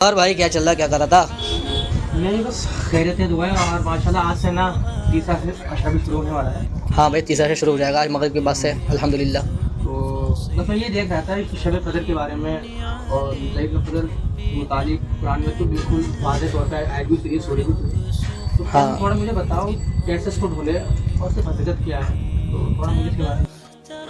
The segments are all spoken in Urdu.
اور بھائی کیا چل رہا، کیا کر رہا تھا؟ نہیں بس خیریت ہے، دعائیں، اور ماشاءاللہ آج سے نا تیسرا عشاء بھی شروع ہونے والا ہے. ہاں بھائی، تیسرا سے شروع ہو جائے گا آج مغرب کے بعد سے الحمدللہ. تو بس میں یہ دیکھ رہا تھا کہ شب قدر کے بارے میں اور لیلۃ القدر کے متعلق قرآن میں تو بالکل واضح طور پہ آیت بھی اتری، سورہ بھی اتری. تو ہاں تھوڑا مجھے بتاؤ کیسے اس کو ڈھونڈے اور اس کی فضیلت کیا ہے، تو تھوڑا مجھے اس کے بارے میں.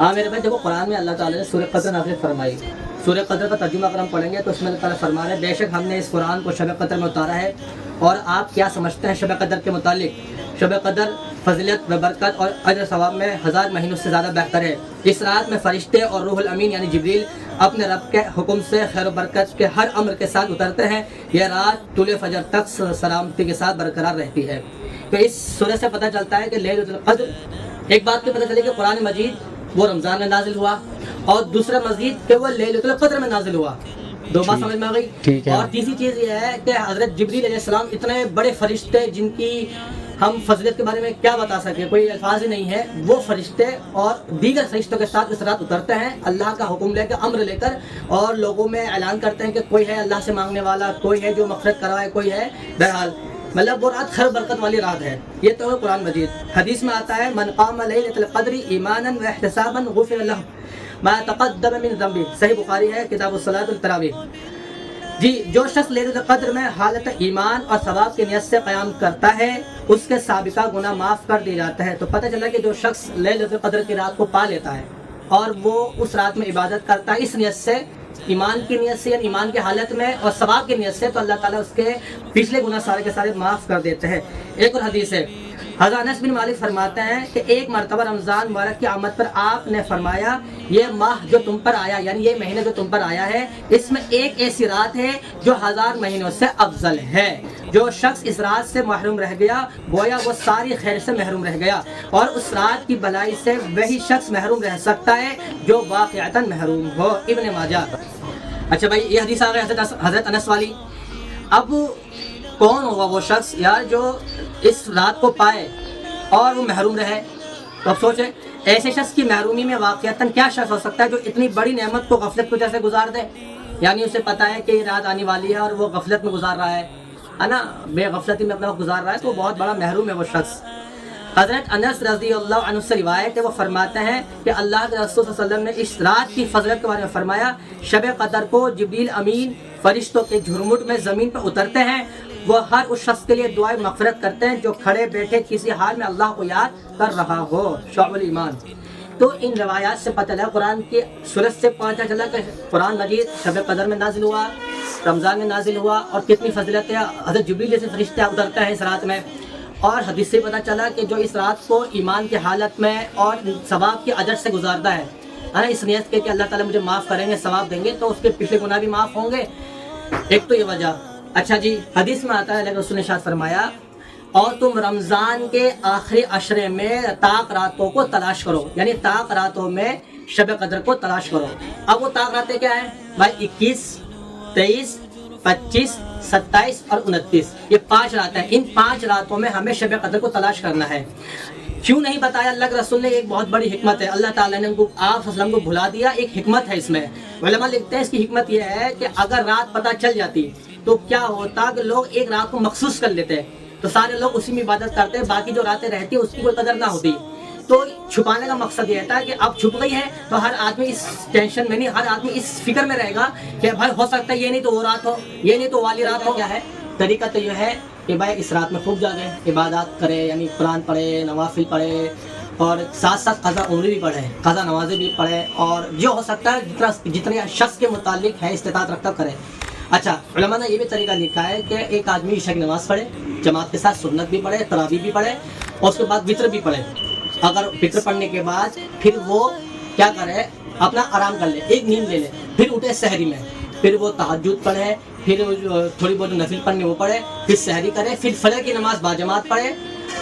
ہاں میرے بھائی، دیکھو قرآن میں اللہ تعالیٰ نے سورہ قدر نازل فرمائی. سورہ قدر کا ترجمہ اگر ہم پڑھیں گے تو اس میں اللہ تعالیٰ فرما رہے ہیں بے شک ہم نے اس قرآن کو شب قدر میں اتارا ہے. اور آپ کیا سمجھتے ہیں شب قدر کے متعلق؟ شب قدر فضیلت و برکت اور اجر ثواب میں 1000 مہینوں سے زیادہ بہتر ہے. اس رات میں فرشتے اور روح الامین یعنی جبریل اپنے رب کے حکم سے خیر و برکت کے ہر امر کے ساتھ اترتے ہیں. یہ رات طلوع فجر تک سلامتی کے ساتھ برقرار رہتی ہے. تو اس سورہ سے پتہ چلتا ہے کہ لیلۃ القدر، ایک بات تو پتہ چلے کہ قرآن مجید وہ رمضان میں نازل ہوا، اور دوسرا مزید کہ وہ لیلۃ القدر میں نازل ہوا. دو بات سمجھ میں آ گئی. اور تیسری چیز یہ ہے کہ حضرت جبریل علیہ السلام اتنے بڑے فرشتے جن کی ہم فضیلت کے بارے میں کیا بتا سکیں، کوئی الفاظ ہی نہیں ہے. وہ فرشتے اور دیگر فرشتوں کے ساتھ اس رات اترتے ہیں اللہ کا حکم لے کر، امر لے کر، اور لوگوں میں اعلان کرتے ہیں کہ کوئی ہے اللہ سے مانگنے والا، کوئی ہے جو مغفرت کروائے، کوئی ہے. بہرحال مطلب وہ رات خیر برکت والی رات ہے. یہ تو ہے قرآن مجید. حدیث میں آتا ہے من قام لیلۃ القدر ایمانا واحتسابا غفر له ما تقدم من ذنبه. صحیح بخاری ہے کتاب الصلاۃ التراویح. جی، جو شخص لیلۃ القدر میں حالت ایمان اور ثواب کی نیت سے قیام کرتا ہے اس کے سابقہ گناہ معاف کر دیے جاتے ہیں. تو پتہ چلا کہ جو شخص لیلۃ القدر کی رات کو پا لیتا ہے اور وہ اس رات میں عبادت کرتا ہے اس نیت سے، ایمان کی نیت سے، یعنی ایمان کی حالت میں اور ثواب کی نیت سے، تو اللہ تعالیٰ اس کے پچھلے گناہ سارے کے سارے معاف کر دیتے ہیں. ایک اور حدیث ہے، حضرت انس بن مالک فرماتے ہیں کہ ایک مرتبہ رمضان مبارک کی آمد پر آپ نے فرمایا یہ ماہ جو تم پر آیا، یعنی یہ مہینہ جو تم پر آیا ہے، اس میں ایک ایسی رات ہے جو 1000 مہینوں سے افضل ہے. جو شخص اس رات سے محروم رہ گیا گویا وہ ساری خیر سے محروم رہ گیا، اور اس رات کی بھلائی سے وہی شخص محروم رہ سکتا ہے جو واقعتاً محروم ہو. ابن ماجہ. اچھا بھائی، یہ حدیث آ گئی حضرت انس والی. اب کون ہوگا وہ شخص یار جو اس رات کو پائے اور وہ محروم رہے؟ تو اب سوچیں ایسے شخص کی محرومی میں واقعتاً کیا شخص ہو سکتا ہے جو اتنی بڑی نعمت کو غفلت کی وجہ سے گزار دے. یعنی اسے پتہ ہے کہ یہ رات آنے والی ہے اور وہ غفلت میں گزار رہا ہے نا، بے غفلتی میں اپنا وقت گزار رہا ہے، تو وہ بہت بڑا محروم ہے وہ شخص. حضرت انس رضی اللہ عنہ سے روایت ہے، وہ فرماتے ہیں کہ اللہ کے رسول صلی اللہ علیہ وسلم نے اس رات کی فضیلت کے بارے میں فرمایا شب قدر کو جبریل امین فرشتوں کے جھرمٹ میں زمین پر اترتے ہیں. وہ ہر اس شخص کے لیے دعائیں مغفرت کرتے ہیں جو کھڑے بیٹھے کسی حال میں اللہ کو یاد کر رہا ہو. شعب الایمان. تو ان روایات سے پتہ چلا، قرآن کی صورت سے پتہ چلا کہ قرآن مجید شب قدر میں نازل ہوا، رمضان میں نازل ہوا، اور کتنی فضیلت ہے. حضرت جبریل جیسے فرشتے اترتے ہیں اس رات میں. اور حدیث سے پتہ چلا کہ جو اس رات کو ایمان کی حالت میں اور ثواب کے اجر سے گزارتا ہے نا، اس نیت کے کہ اللہ تعالیٰ مجھے معاف کریں گے، ثواب دیں گے، تو اس کے پچھلے گناہ بھی معاف ہوں گے. ایک تو یہ وجہ. اچھا جی، حدیث میں آتا ہے اللہ کے رسول نے ارشاد فرمایا اور تم رمضان کے آخری عشرے میں طاق راتوں کو تلاش کرو، یعنی طاق راتوں میں شب قدر کو تلاش کرو. اب وہ طاق راتیں کیا ہیں بھائی؟ 21، 23، 25، 27 اور 29. یہ 5 راتیں ہیں. ان 5 راتوں میں ہمیں شب قدر کو تلاش کرنا ہے. کیوں نہیں بتایا اللہ کے رسول نے؟ ایک بہت بڑی حکمت ہے. اللہ تعالیٰ نے ان کو آپ صلی اللہ علیہ وسلم کو بھلا دیا. ایک حکمت ہے اس میں. علماء لکھتے ہیں اس کی حکمت یہ ہے کہ اگر رات پتہ چل جاتی تو کیا ہوتا کہ لوگ ایک رات کو مخصوص کر لیتے، تو سارے لوگ اسی میں عبادت کرتے، باقی جو راتیں رہتی ہیں اس کی کوئی قدر نہ ہوتی. تو چھپانے کا مقصد یہ تھا کہ اب چھپ گئی ہے تو ہر آدمی اس ٹینشن میں نہیں، ہر آدمی اس فکر میں رہے گا کہ بھائی ہو سکتا ہے یہ نہیں تو وہ رات ہو، یہ نہیں تو والی رات ہو. کیا ہے طریقہ؟ تو یہ ہے کہ بھائی اس رات میں خوب جاگے، عبادات کرے، یعنی قرآن پڑھے، نوافل پڑھے، اور ساتھ ساتھ قضا عمری بھی پڑھے، قضا نمازیں بھی پڑھے، اور جو ہو سکتا ہے جتنے شخص کے متعلق ہے استطاعت رکھتا کرے. اچھا، علماء نے یہ بھی طریقہ لکھا ہے کہ ایک آدمی عشاء کی نماز پڑھے، جماعت کے ساتھ سنت بھی پڑھے، تراویح بھی پڑھے، اور اس کے بعد وطر بھی پڑھے. اگر وطر پڑھنے کے بعد پھر وہ کیا کرے، اپنا آرام کر لے، ایک نیند لے لے، پھر اٹھے سحری میں، پھر وہ تہجد پڑھے، پھر تھوڑی بہت نفل پڑھنے وہ پڑھے، پھر سحری کرے، پھر فجر کی نماز باجماعت پڑھے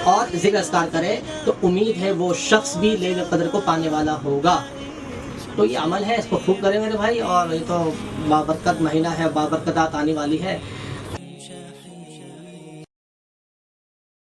اور ذکر اذکار کرے، تو امید ہے وہ شخص بھی لیلۃ القدر کو پانے والا ہوگا. تو یہ عمل ہے، اس کو خوب کریں میرے بھائی. اور یہ تو بابرکت مہینہ ہے، بابرکتات آنے والی ہے.